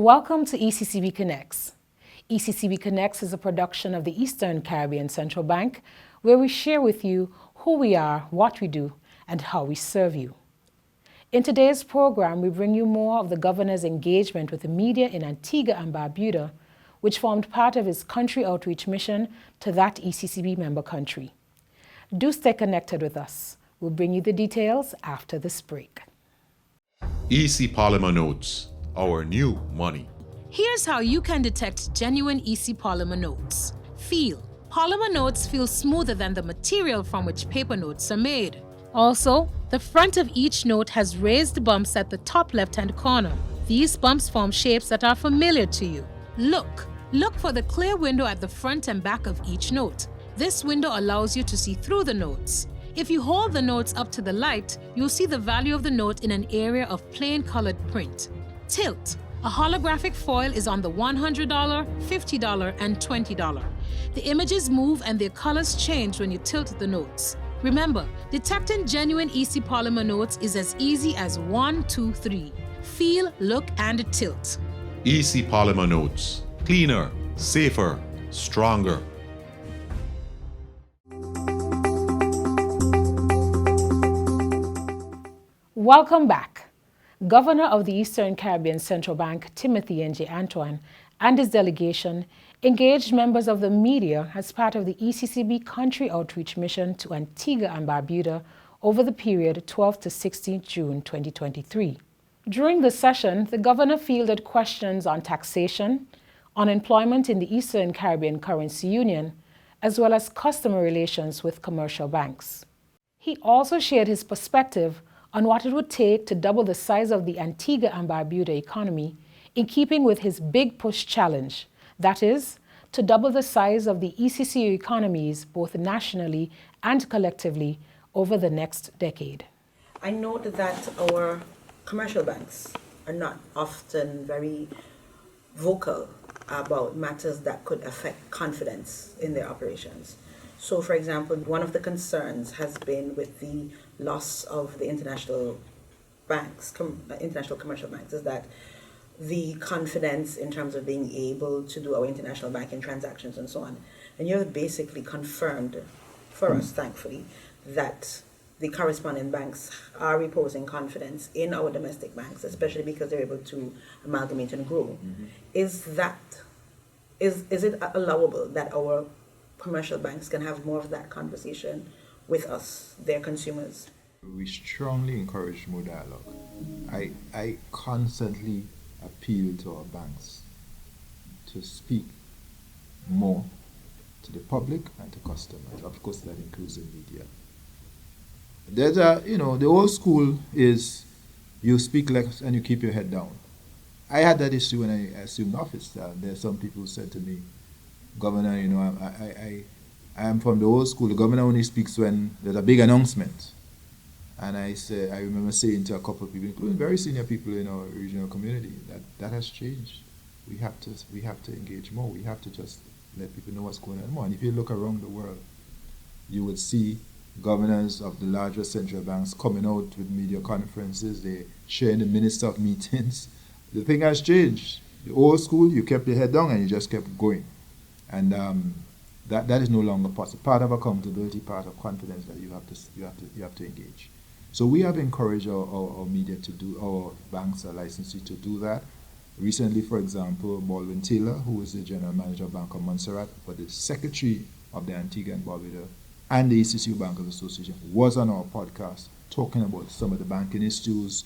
Welcome to ECCB Connects. ECCB Connects is a production of the Eastern Caribbean Central Bank, where we share with you who we are, what we do, and how we serve you. In today's program, we bring you more of the governor's engagement with the media in Antigua and Barbuda, which formed part of his country outreach mission to that ECCB member country. Do stay connected with us. We'll bring you the details after this break. EC Polymer Notes, our new money. Here's how you can detect genuine EC polymer notes. Feel. Polymer notes feel smoother than the material from which paper notes are made. Also, the front of each note has raised bumps at the top left-hand corner. These bumps form shapes that are familiar to you. Look for the clear window at the front and back of each note. This window allows you to see through the notes. If you hold the notes up to the light, you'll see the value of the note in an area of plain colored print. Tilt. A holographic foil is on the $100, $50, and $20. The images move and their colors change when you tilt the notes. Remember, detecting genuine EC polymer notes is as easy as 1, 2, 3. Feel, look, and tilt. EC Polymer Notes, cleaner, safer, stronger. Welcome back. Governor of the Eastern Caribbean Central Bank, Timothy N.J. Antoine, and his delegation engaged members of the media as part of the ECCB Country Outreach Mission to Antigua and Barbuda over the period 12 to 16 June 2023. During the session, the governor fielded questions on taxation, on employment in the Eastern Caribbean Currency Union, as well as customer relations with commercial banks. He also shared his perspective on what it would take to double the size of the Antigua and Barbuda economy in keeping with his big push challenge, that is, to double the size of the ECCU economies both nationally and collectively over the next decade. I note that our commercial banks are not often very vocal about matters that could affect confidence in their operations. So, for example, one of the concerns has been with the loss of the international banks, international commercial banks, is that the confidence in terms of being able to do our international banking transactions and so on. And you have basically confirmed for us, thankfully, that the correspondent banks are reposing confidence in our domestic banks, especially because they're able to amalgamate and grow. Mm-hmm. Is it allowable that our commercial banks can have more of that conversation with us, their consumers? We strongly encourage more dialogue. I constantly appeal to our banks to speak more to the public and to customers. Of course, that includes the media. There's the old school is you speak less and you keep your head down. I had that issue when I assumed office. There's some people who said to me, Governor, I am from the old school. The governor only speaks when there's a big announcement. And I remember saying to a couple of people, including very senior people in our regional community, that has changed. We have to engage more. We have to just let people know what's going on more. And if you look around the world, you would see governors of the larger central banks coming out with media conferences. They sharing the minutes of meetings. The thing has changed. The old school, you kept your head down and you just kept going. And that is no longer possible. Part of accountability, part of confidence that you have to engage. So we have encouraged our media to do, our banks are licensed to do that. Recently, for example, Baldwin Taylor, who is the general manager of Bank of Montserrat, but the secretary of the Antigua and Barbuda and the ECCU Bankers Association, was on our podcast talking about some of the banking issues,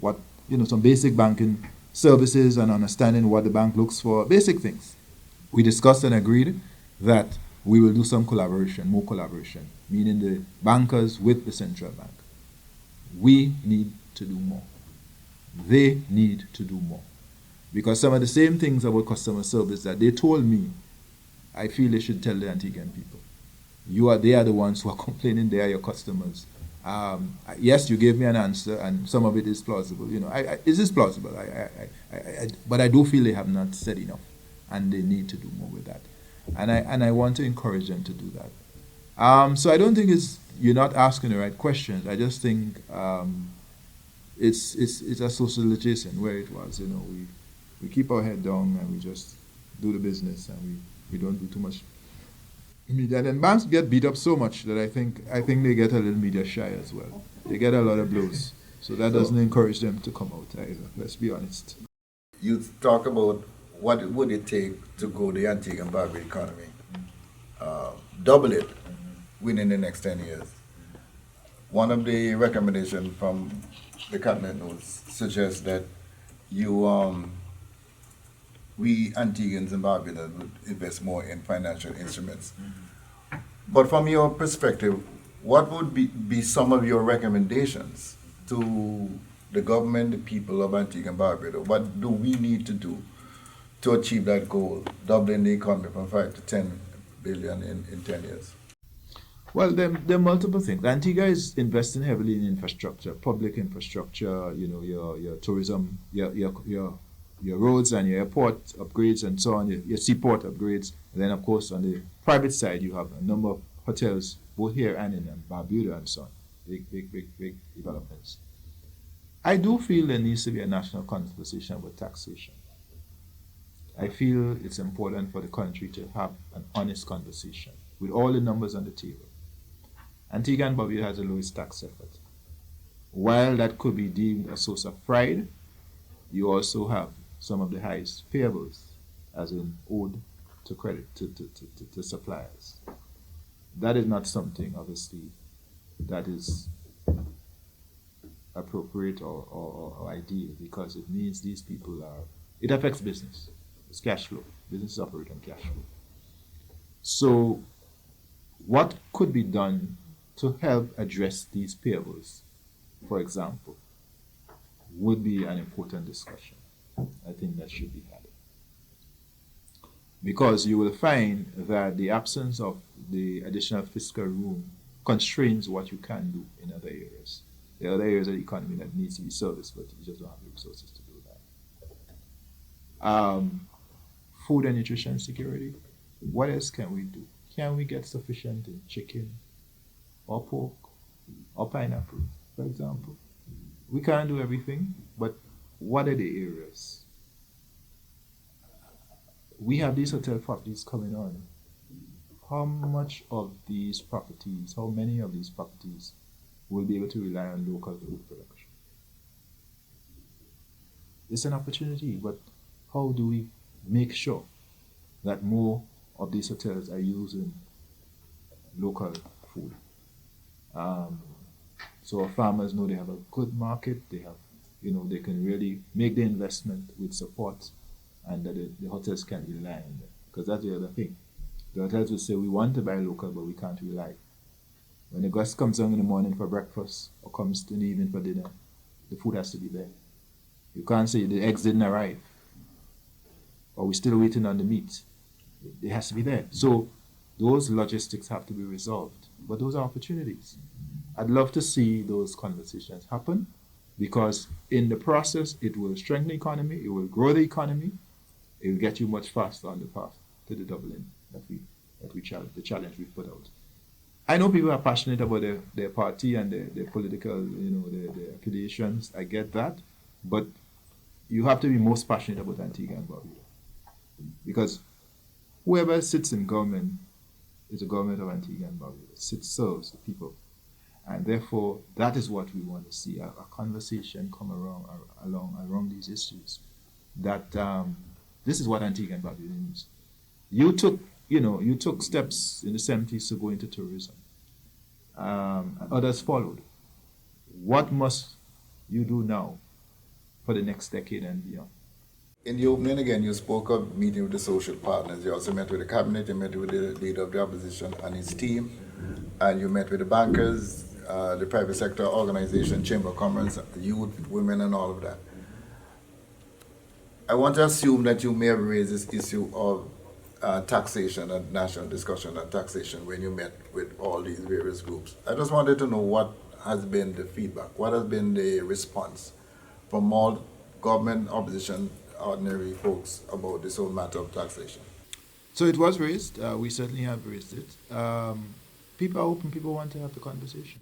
some basic banking services and understanding what the bank looks for, basic things. We discussed and agreed that we will do some more collaboration, meaning the bankers with the central bank. We need to do more. They need to do more. Because some of the same things about customer service that they told me, I feel they should tell the Antiguan people. They are the ones who are complaining, they are your customers. Yes, you gave me an answer, and some of it is plausible. It is plausible, but I do feel they have not said enough, and they need to do more with that. And I want to encourage them to do that. So I don't think you're not asking the right questions. I just think it's a socialization where it was, We keep our head down and we just do the business, and we don't do too much media. And then banks get beat up so much that I think they get a little media shy as well. They get a lot of blows. So that doesn't encourage them to come out either, let's be honest. You talk about what would it take to grow the Antigua and Barbuda economy, double it within the next 10 years. One of the recommendations from the cabinet notes suggests that we Antiguans and Barbudans would invest more in financial instruments. But from your perspective, what would be some of your recommendations to the government, the people of Antigua and Barbuda? What do we need to do to achieve that goal, doubling the economy from 5 to 10 billion in 10 years? Well, there are multiple things. Antigua is investing heavily in infrastructure, public infrastructure, your tourism, your roads and your airport upgrades and so on, your seaport upgrades. And then, of course, on the private side, you have a number of hotels, both here and in Barbuda and so on. Big developments. I do feel there needs to be a national conversation about taxation. I feel it's important for the country to have an honest conversation with all the numbers on the table. Antigua and Barbuda has the lowest tax effort. While that could be deemed a source of pride, you also have some of the highest payables, as in owed to credit to suppliers. That is not something, obviously, that is appropriate or ideal, because it means these people it affects business. It's cash flow. Businesses operate on cash flow. So what could be done to help address these payables, for example, would be an important discussion. I think that should be had. Because you will find that the absence of the additional fiscal room constrains what you can do in other areas. There are other areas of the economy that needs to be serviced, but you just don't have the resources to do that. Food and nutrition security. What else can we do? Can we get sufficient in chicken or pork or pineapple, for example? We can't do everything, but what are the areas? We have these hotel properties coming on. How much of these properties, how many of these properties will be able to rely on local food production? It's an opportunity, but how do we make sure that more of these hotels are using local food? So our farmers know they have a good market, they have, they can really make the investment with support, and that the hotels can rely on them. Because that's the other thing. The hotels will say, we want to buy local, but we can't rely. When the guest comes down in the morning for breakfast or comes in the evening for dinner, the food has to be there. You can't say the eggs didn't arrive, or we're still waiting on the meat. It has to be there. So those logistics have to be resolved. But those are opportunities. I'd love to see those conversations happen, because in the process, it will strengthen the economy, it will grow the economy, it will get you much faster on the path to the doubling the challenge we put out. I know people are passionate about their party and their political, their affiliations. I get that, but you have to be most passionate about Antigua and Barbuda, because whoever sits in government is the government of Antigua and Barbuda. Serves the people, and therefore that is what we want to see: a conversation come around these issues. That this is what Antigua and Barbuda needs. You took steps in the 70s to go into tourism. Others followed. What must you do now for the next decade and beyond? In the opening again, you spoke of meeting with the social partners. You also met with the cabinet, you met with the leader of the opposition and his team, and you met with the bankers, the private sector organization, Chamber of Commerce, youth, women, and all of that. I want to assume that you may have raised this issue of taxation and national discussion on taxation when you met with all these various groups. I just wanted to know what has been the feedback, what has been the response from all government, opposition, ordinary folks about this whole matter of taxation. So it was raised. We certainly have raised it. People are open. People want to have the conversation.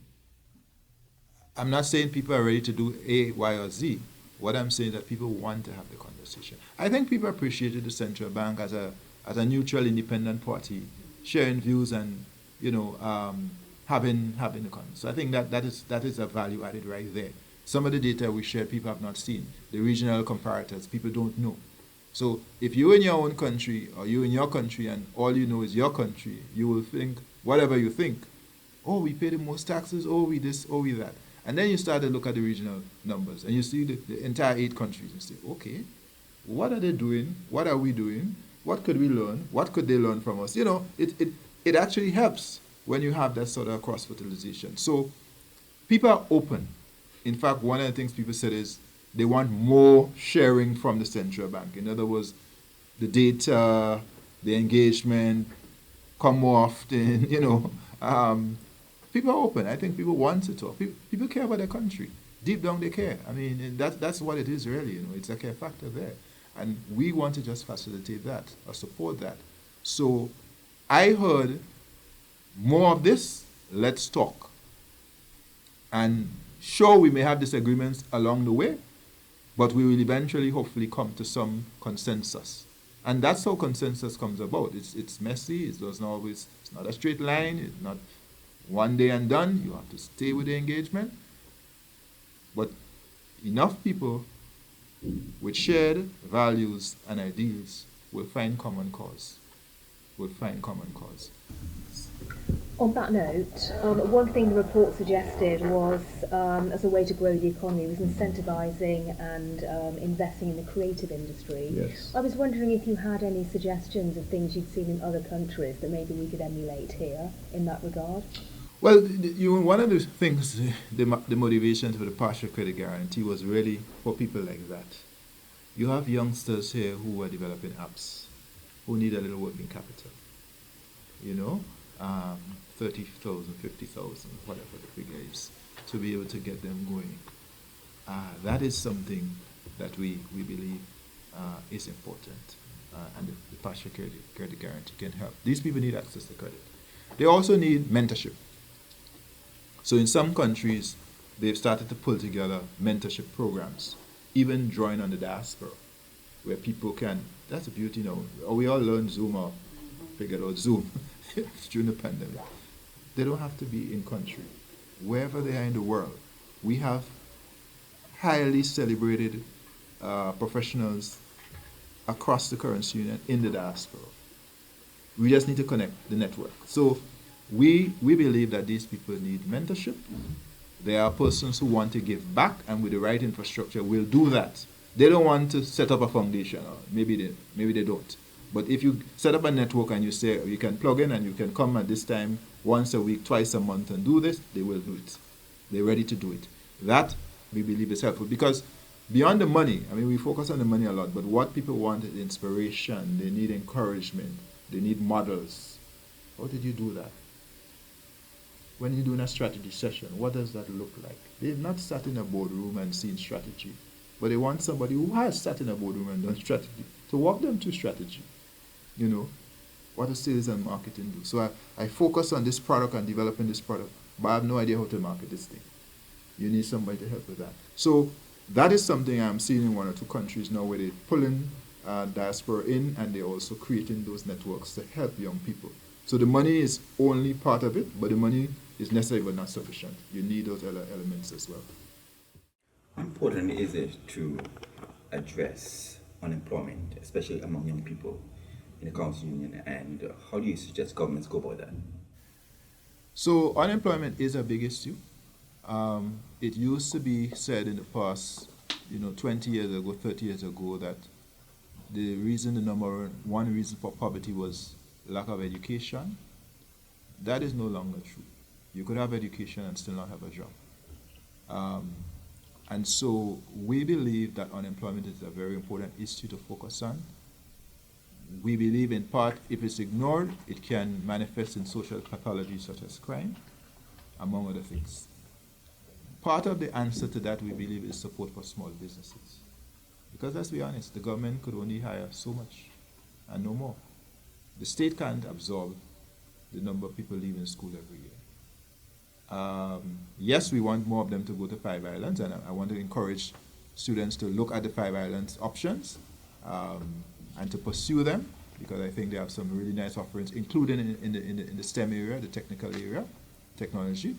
I'm not saying people are ready to do A, Y, or Z, What I'm saying is that people want to have the conversation. I think people appreciated the central bank as a neutral, independent party, sharing views and having the conversation. So I think that is a value added right there. Some of the data we shared, people have not seen. The regional comparators, people don't know. So if you're in your own country or you're in your country and all you know is your country, you will think whatever you think. Oh, we pay the most taxes. Oh, we this. Oh, we that. And then you start to look at the regional numbers and you see the entire 8 countries and say, okay, what are they doing? What are we doing? What could we learn? What could they learn from us? It actually helps when you have that sort of cross-fertilization. So people are open. In fact, one of the things people said is they want more sharing from the central bank. In other words, the data, the engagement, come more often, people are open. I think people want to talk. People care about their country. Deep down they care. I mean, that's what it is really, it's a care factor there. And we want to just facilitate that or support that. So I heard more of this, let's talk. And sure, we may have disagreements along the way, but we will eventually, hopefully, come to some consensus. And that's how consensus comes about. It's messy, it's not a straight line, it's not one day and done. You have to stay with the engagement. But enough people with shared values and ideals will find common cause. On that note, one thing the report suggested was, as a way to grow the economy, was incentivising and investing in the creative industry. Yes. I was wondering if you had any suggestions of things you'd seen in other countries that maybe we could emulate here in that regard. Well, one of the things, the motivation for the partial credit guarantee was really for people like that. You have youngsters here who are developing apps, who need a little working capital. 30,000, 50,000, whatever the figure is, to be able to get them going. That is something that we believe is important, and the partial credit guarantee can help. These people need access to credit. They also need mentorship. So in some countries, they've started to pull together mentorship programs, even drawing on the diaspora, where people can, that's the beauty now, we all learned Zoom or figured out Zoom during the pandemic. They don't have to be in country. Wherever they are in the world, we have highly celebrated professionals across the currency union in the diaspora. We just need to connect the network. So we believe that these people need mentorship. There are persons who want to give back, and with the right infrastructure will do that. They don't want to set up a foundation, or maybe they don't. But if you set up a network and you say you can plug in and you can come at this time once a week, twice a month and do this, they will do it. They're ready to do it. That we believe is helpful, because beyond the money, I mean, we focus on the money a lot, but what people want is inspiration. They need encouragement. They need models. How did you do that? When you're doing a strategy session, what does that look like? They've not sat in a boardroom and seen strategy, but they want somebody who has sat in a boardroom and done strategy to walk them through strategy. What does sales and marketing do? So I focus on this product and developing this product, but I have no idea how to market this thing. You need somebody to help with that. So that is something I'm seeing in 1 or 2 countries now, where they're pulling diaspora in, and they're also creating those networks to help young people. So the money is only part of it, but the money is necessary but not sufficient. You need those other elements as well. How important is it to address unemployment, especially among young people in the Council Union, and how do you suggest governments go about that? So unemployment is a big issue. It used to be said in the past, 20 years ago, 30 years ago, that the number one reason for poverty was lack of education. That is no longer true. You could have education and still not have a job. And so we believe that unemployment is a very important issue to focus on. We believe, in part, if it's ignored, it can manifest in social pathologies such as crime, among other things. Part of the answer to that, we believe, is support for small businesses. Because let's be honest, the government could only hire so much and no more. The state can't absorb the number of people leaving school every year. Yes, we want more of them to go to 5 islands, and I want to encourage students to look at the Five Islands options and to pursue them, because I think they have some really nice offerings, including in the STEM area, the technical area, technology.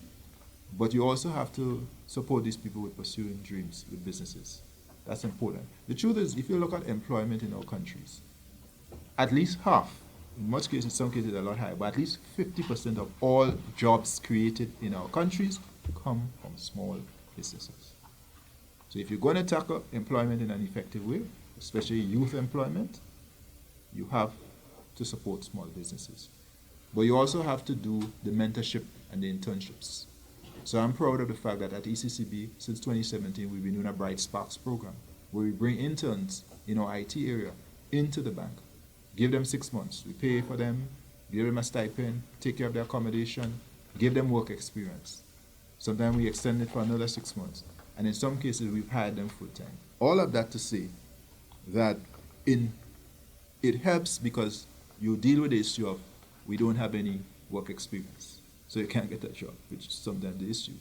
But you also have to support these people with pursuing dreams with businesses. That's important. The truth is, if you look at employment in our countries, at least half, in most cases, some cases a lot higher, but at least 50% of all jobs created in our countries come from small businesses. So if you're going to tackle employment in an effective way, especially youth employment, you have to support small businesses. But you also have to do the mentorship and the internships. So I'm proud of the fact that at ECCB, since 2017, we've been doing a Bright Sparks program, where we bring interns in our IT area into the bank, give them 6 months. We pay for them, give them a stipend, take care of their accommodation, give them work experience. Sometimes we extend it for another 6 months. And in some cases, we've hired them full time. All of that to say that it helps because you deal with the issue of we don't have any work experience, so you can't get a job, which is sometimes the issue.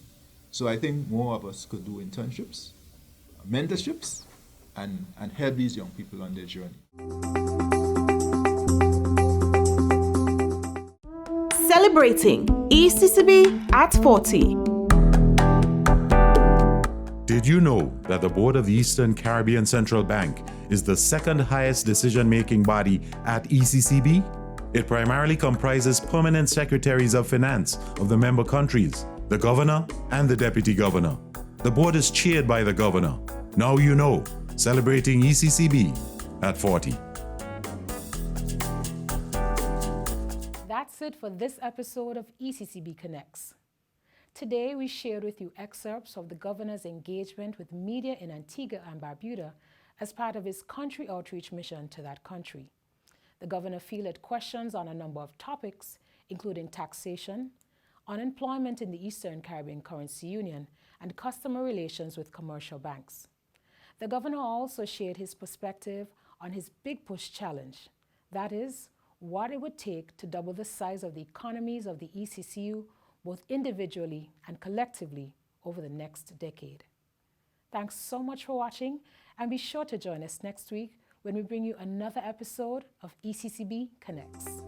So I think more of us could do internships, mentorships, and help these young people on their journey. Celebrating ECCB at 40. Did you know that the Board of the Eastern Caribbean Central Bank is the second highest decision-making body at ECCB? It primarily comprises permanent secretaries of finance of the member countries, the governor and the deputy governor. The board is chaired by the governor. Now you know, celebrating ECCB at 40. That's it for this episode of ECCB Connects. Today, we shared with you excerpts of the governor's engagement with media in Antigua and Barbuda as part of his country outreach mission to that country. The governor fielded questions on a number of topics, including taxation, unemployment in the Eastern Caribbean Currency Union, and customer relations with commercial banks. The governor also shared his perspective on his Big Push challenge, that is, what it would take to double the size of the economies of the ECCU both individually and collectively over the next decade. Thanks so much for watching, and be sure to join us next week when we bring you another episode of ECCB Connects.